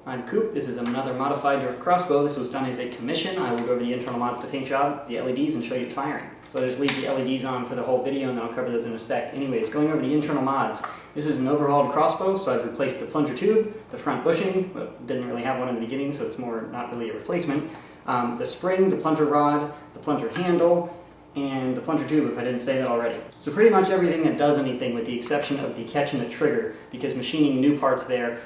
I'm Coop. This is another modified Nerf Crossbow. This was done as a commission. I will go over the internal mods to paint job, the LEDs, and show you it firing. So I'll just leave the LEDs on for the whole video and then I'll cover those in a sec. Anyways, going over the internal mods. This is an overhauled crossbow, so I've replaced the plunger tube, the front bushing, but didn't really have one in the beginning, so it's more not really a replacement. The spring, the plunger rod, the plunger handle, and the plunger tube, if I didn't say that already. So pretty much everything that does anything with the exception of the catch and the trigger, because machining new parts there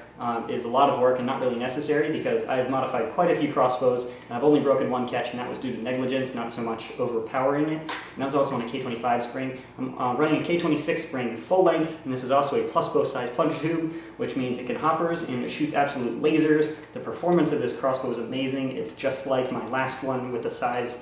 is a lot of work and not really necessary, because I've modified quite a few crossbows and I've only broken one catch, and that was due to negligence, not so much overpowering it. And that's also on a K25 spring. I'm running a K26 spring full length, and this is also a plus bow size plunger tube, which means it can hoppers and it shoots absolute lasers. The performance of this crossbow is amazing. It's just like my last one with this size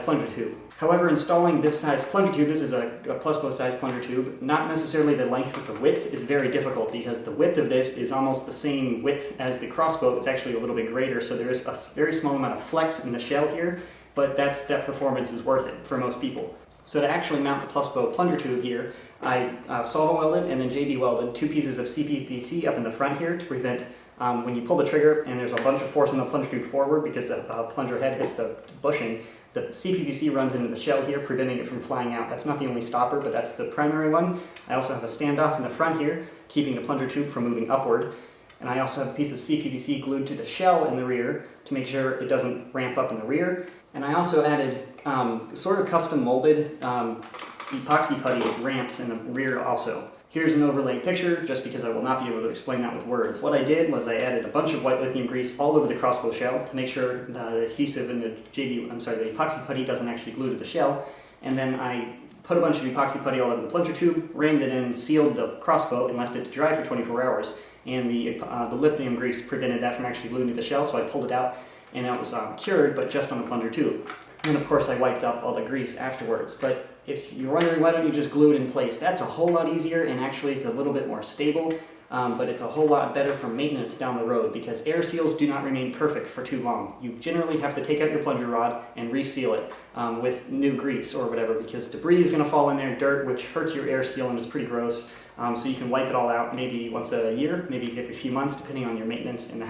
plunger tube. However, installing this size plunger tube, this is a plus bow size plunger tube, not necessarily the length but the width is very difficult, because the width of this is almost the same width as the crossbow. It's actually a little bit greater, so there is a very small amount of flex in the shell here, but that performance is worth it for most people. So to actually mount the plus bow plunger tube here, I solder welded and then JB welded 2 pieces of CPVC up in the front here to prevent when you pull the trigger and there's a bunch of force in the plunger tube forward because the plunger head hits the bushing. The CPVC runs into the shell here, preventing it from flying out. That's not the only stopper, but that's the primary one. I also have a standoff in the front here, keeping the plunger tube from moving upward. And I also have a piece of CPVC glued to the shell in the rear to make sure it doesn't ramp up in the rear. And I also added sort of custom molded epoxy putty ramps in the rear also. Here's an overlay picture, just because I will not be able to explain that with words. What I did was I added a bunch of white lithium grease all over the crossbow shell to make sure the adhesive in the the epoxy putty doesn't actually glue to the shell. And then I put a bunch of epoxy putty all over the plunger tube, rammed it in, sealed the crossbow, and left it to dry for 24 hours. And the lithium grease prevented that from actually gluing to the shell, so I pulled it out, and it was cured, but just on the plunger tube. And of course I wiped up all the grease afterwards. But if you're wondering why don't you just glue it in place, that's a whole lot easier, and actually it's a little bit more stable, but it's a whole lot better for maintenance down the road, because air seals do not remain perfect for too long. You generally have to take out your plunger rod and reseal it with new grease or whatever, because debris is going to fall in there, dirt, which hurts your air seal and is pretty gross. So you can wipe it all out maybe once a year, maybe every few months, depending on your maintenance and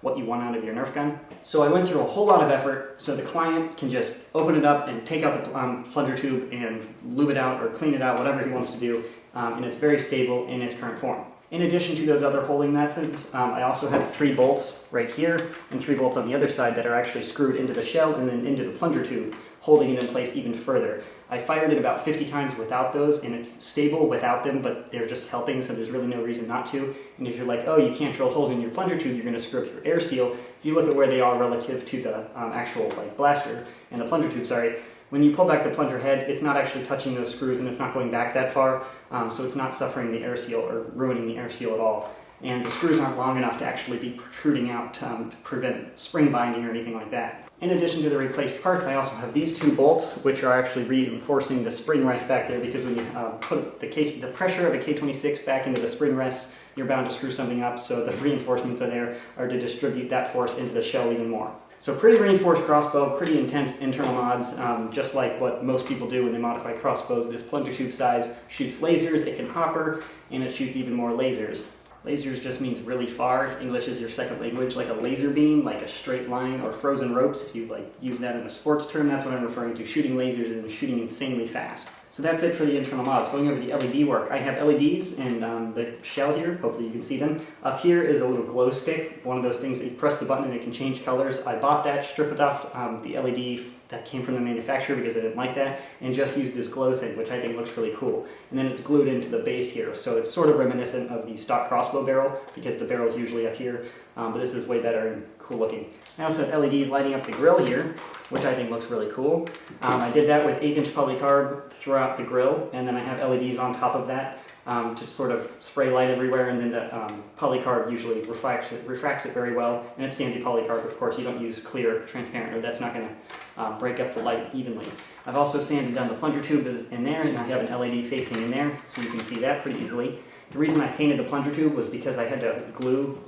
what you want out of your Nerf gun. So I went through a whole lot of effort so the client can just open it up and take out the plunger tube and lube it out or clean it out, whatever he wants to do, and it's very stable in its current form. In addition to those other holding methods, I also have 3 bolts right here and 3 bolts on the other side that are actually screwed into the shell and then into the plunger tube, holding it in place even further. I fired it about 50 times without those, and it's stable without them, but they're just helping, so there's really no reason not to. And if you're like, oh, you can't drill holes in your plunger tube, you're going to screw up your air seal, if you look at where they are relative to the actual blaster and the plunger tube, when you pull back the plunger head, it's not actually touching those screws and it's not going back that far, so it's not suffering the air seal or ruining the air seal at all. And the screws aren't long enough to actually be protruding out to prevent spring binding or anything like that. In addition to the replaced parts, I also have these 2 bolts, which are actually reinforcing the spring rest back there, because when you put the pressure of a K26 back into the spring rest, you're bound to screw something up, so the reinforcements are to distribute that force into the shell even more. So pretty reinforced crossbow, pretty intense internal mods, just like what most people do when they modify crossbows. This plunger tube size shoots lasers, it can hopper, and it shoots even more lasers. Lasers just means really far. If English is your second language, like a laser beam, like a straight line, or frozen ropes. If you use that in a sports term, that's what I'm referring to, shooting lasers and shooting insanely fast. So that's it for the internal mods. Going over the LED work, I have LEDs in the shell here, hopefully you can see them. Up here is a little glow stick, one of those things that you press the button and it can change colors. I bought that, stripped it off the LED that came from the manufacturer because I didn't like that, and just used this glow thing, which I think looks really cool. And then it's glued into the base here, so it's sort of reminiscent of the stock crossbow barrel, because the barrel is usually up here, but this is way better and cool looking. I also have LEDs lighting up the grill here, which I think looks really cool. I did that with 1/8" polycarb throughout the grill, and then I have LEDs on top of that to sort of spray light everywhere, and then the polycarb usually refracts it very well, and it's standard polycarb, of course. You don't use clear, transparent, or that's not going to break up the light evenly. I've also sanded down the plunger tube in there, and I have an LED facing in there, so you can see that pretty easily. The reason I painted the plunger tube was because I had to glue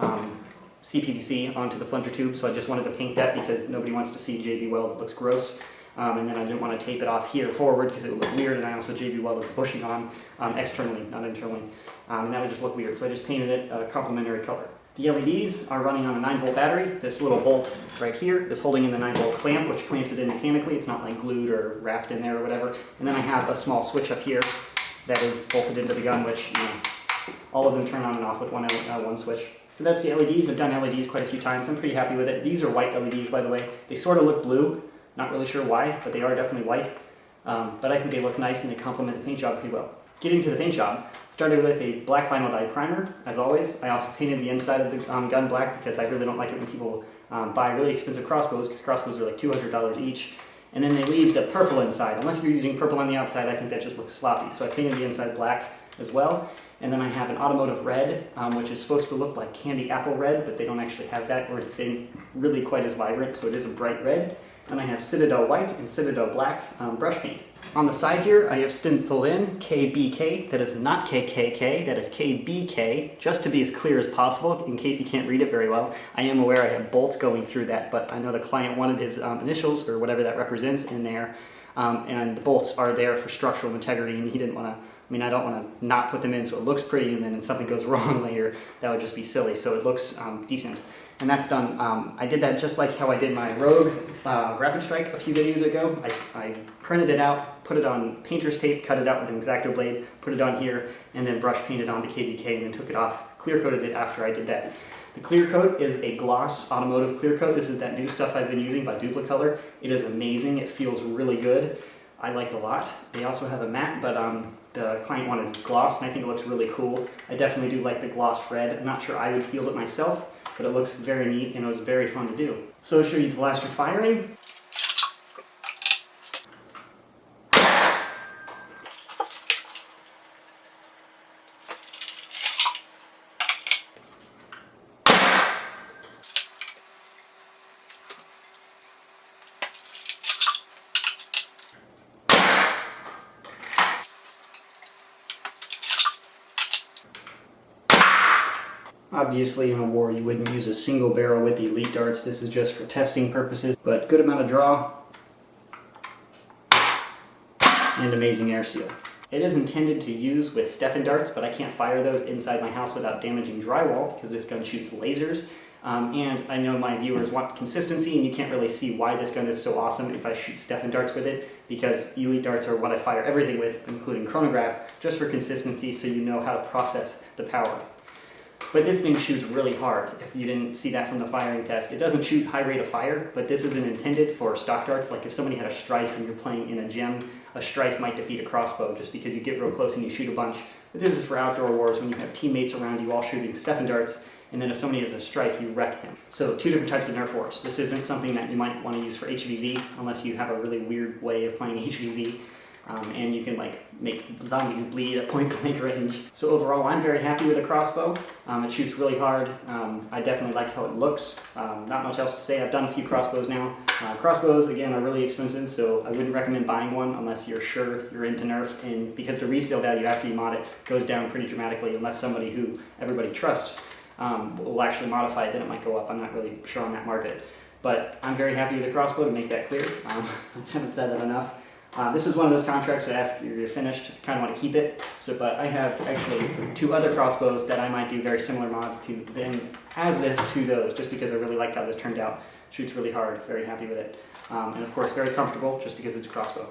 CPVC onto the plunger tube, so I just wanted to paint that because nobody wants to see JB weld, it looks gross. And then I didn't want to tape it off here forward because it would look weird, and I also JB welded the bushing on externally, not internally, and that would just look weird, so I just painted it a complementary color. The LEDs are running on a 9-volt battery. This little bolt right here is holding in the 9-volt clamp, which clamps it in mechanically. It's not like glued or wrapped in there or whatever. And then I have a small switch up here that is bolted into the gun, which, you know, all of them turn on and off with one switch. So that's the LEDs. I've done LEDs quite a few times. I'm pretty happy with it. These are white LEDs, by the way. They sort of look blue. Not really sure why, but they are definitely white. But I think they look nice and they complement the paint job pretty well. Getting to the paint job, started with a black vinyl dye primer, as always. I also painted the inside of the gun black because I really don't like it when people buy really expensive crossbows, because crossbows are like $200 each. And then they leave the purple inside. Unless you're using purple on the outside, I think that just looks sloppy. So I painted the inside black as well. And then I have an automotive red, which is supposed to look like candy apple red, but they don't actually have that or anything really quite as vibrant, so it is a bright red. And I have Citadel White and Citadel Black brush paint. On the side here, I have stenciled in KBK. That is not KKK, that is KBK, just to be as clear as possible, in case you can't read it very well. I am aware I have bolts going through that, but I know the client wanted his initials, or whatever that represents, in there. And the bolts are there for structural integrity, and he didn't want to, I mean, I don't want to not put them in so it looks pretty, and then if something goes wrong later, that would just be silly. So it looks decent. And that's done. I did that just like how I did my Rogue Rapid Strike a few videos ago. I printed it out, put it on painter's tape, cut it out with an X-Acto blade, put it on here, and then brush painted on the KBK and then took it off, clear coated it after I did that. The clear coat is a gloss automotive clear coat. This is that new stuff I've been using by Duplicolor. It is amazing. It feels really good. I like it a lot. They also have a matte, but the client wanted gloss, and I think it looks really cool. I definitely do like the gloss red. I'm not sure I would field it myself, but it looks very neat and it was very fun to do. So I'll show you the blaster firing. Obviously in a war you wouldn't use a single barrel with the elite darts. This is just for testing purposes, but good amount of draw and amazing air seal. It is intended to use with Stefan darts, but I can't fire those inside my house without damaging drywall because this gun shoots lasers. And I know my viewers want consistency, and you can't really see why this gun is so awesome if I shoot Stefan darts with it, because elite darts are what I fire everything with, including chronograph, just for consistency so you know how to process the power. But this thing shoots really hard, if you didn't see that from the firing test. It doesn't shoot high rate of fire, but this isn't intended for stock darts. Like if somebody had a Strife and you're playing in a gym, a Strife might defeat a crossbow just because you get real close and you shoot a bunch. But this is for outdoor wars when you have teammates around you all shooting Stefan darts, and then if somebody has a Strife, you wreck him. So two different types of Nerf wars. This isn't something that you might want to use for HVZ, unless you have a really weird way of playing HVZ. And you can like make zombies bleed at point blank range. So overall, I'm very happy with the crossbow. It shoots really hard. I definitely like how it looks. Not much else to say. I've done a few crossbows now. Crossbows, again, are really expensive, so I wouldn't recommend buying one unless you're sure you're into Nerf, and because the resale value after you mod it goes down pretty dramatically, unless somebody who everybody trusts will actually modify it, then it might go up. I'm not really sure on that market. But I'm very happy with the crossbow, to make that clear. I haven't said that enough. This is one of those contracts where after you're finished, you kind of want to keep it. So, but I have actually two other crossbows that I might do very similar mods to, then as this to those, just because I really liked how this turned out. Shoots really hard, very happy with it. And of course, very comfortable, just because it's a crossbow.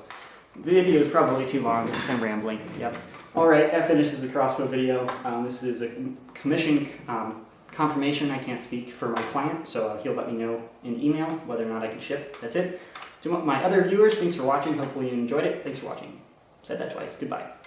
The video is probably too long, because I'm rambling. Yep. All right, that finishes the crossbow video. This is a commission confirmation. I can't speak for my client, so he'll let me know in email whether or not I can ship. That's it. To my other viewers, thanks for watching. Hopefully you enjoyed it. Thanks for watching. Said that twice. Goodbye.